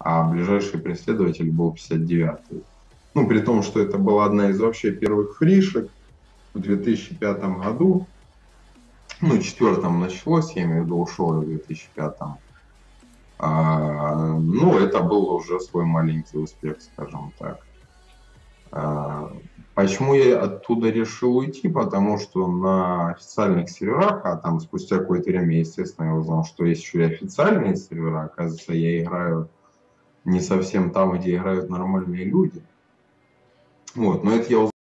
а ближайший преследователь был 59-й. Ну, при том, что это была одна из вообще первых фришек в 2005 году. Ну, в 2004 началось, я имею в виду, ушел в 2005. Ну, это был уже свой маленький успех, скажем так. А, Почему я оттуда решил уйти? Потому что на официальных серверах, а там спустя какое-то время, естественно, я узнал, что есть еще и официальные сервера. Оказывается, я играю не совсем там, где играют нормальные люди. Вот, но это я